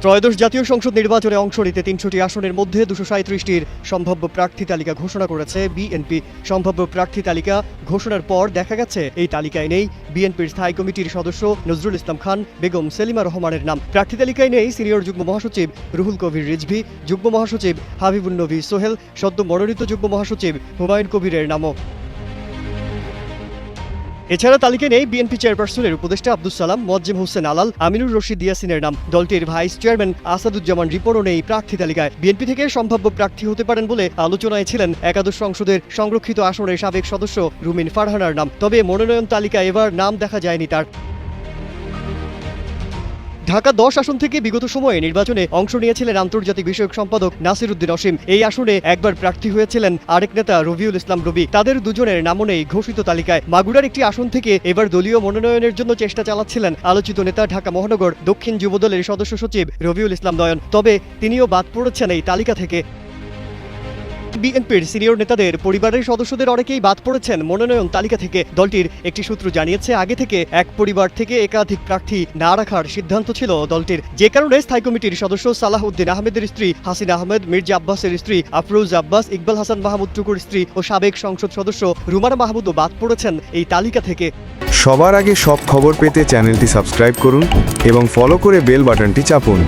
ত্রয়োদশ জাতীয় সংসদ নির্বাচনে অংশ নিতে ৩০০টি আসনের মধ্যে ২৩৭টির সম্ভাব্য প্রার্থী তালিকা ঘোষণা করেছে বিএনপি। সম্ভাব্য প্রার্থী তালিকা ঘোষণার পর দেখা গেছে এই তালিকায় নেই বিএনপির স্থায়ী কমিটির সদস্য নজরুল ইসলাম খান, বেগম সেলিমা রহমানের নাম। প্রার্থী তালিকায় নেই সিনিয়র যুগ্ম মহাসচিব রুহুল কবির রিজভী, যুগ্ম মহাসচিব হাবিবুন নবী সোহেল, সদ্য মনোনীত যুগ্ম মহাসচিব হুমায়ুন কবিরের নামও। এছাড়া তালিকায় নেই বিএনপি চেয়ারপারসনের উপদেষ্টা আব্দুস সালাম, মোয়াজ্জেম হোসেন আলাল, আমিনুর রশিদ ইয়াসিনের নাম। দলটির ভাইস চেয়ারম্যান আসাদুজ্জামান রিপনও নেই প্রার্থী তালিকায়। বিএনপি থেকে সম্ভাব্য প্রার্থী হতে পারেন বলে আলোচনায় ছিলেন একাদশ সংসদের সংরক্ষিত আসনের সাবেক সদস্য রুমিন ফারহানার নাম। তবে মনোনয়ন তালিকায় এবার নাম দেখা যায়নি তার। ঢাকা ১০ আসন থেকে বিগত সময়ে নির্বাচনে অংশ নিয়েছিলেন আন্তর্জাতিক বিষয়ক সম্পাদক নাসির উদ্দিন অসীম। এই আসনে একবার প্রার্থী হয়েছিলেন আরেক নেতা রবিউল ইসলাম রবি। তাদের দুজনের নামও নেই ঘোষিত তালিকায়। মাগুরার একটি আসন থেকে এবার দলীয় মনোনয়নের জন্য চেষ্টা চালাচ্ছিলেন আলোচিত নেতা ঢাকা মহানগর দক্ষিণ যুবদলের সদস্য সচিব রবিউল ইসলাম নয়ন। তবে তিনিও বাদ পড়েছেন এই তালিকা থেকে। বিএনপির সিনিয়র নেতাদের পরিবারের সদস্যদের অনেকেই বাদ পড়েছেন মনোনয়ন তালিকা থেকে। দলটির একটি সূত্র জানিয়েছে, আগে থেকে এক পরিবার থেকে একাধিক প্রার্থী না রাখার সিদ্ধান্ত ছিল দলটির। যে কারণে স্থায়ী কমিটির সদস্য সালাহ উদ্দিন আহমেদের স্ত্রী হাসিনা আহমেদ, মির্জা আব্বাসের স্ত্রী আফরোজ আব্বাস, ইকবাল হাসান মাহমুদ টুকুর স্ত্রী ও সাবেক সংসদ সদস্য রুমানা মাহমুদও বাদ পড়েছেন এই তালিকা থেকে। সবার আগে সব খবর পেতে চ্যানেলটি সাবস্ক্রাইব করুন এবং ফলো করে বেল বাটনটি চাপুন।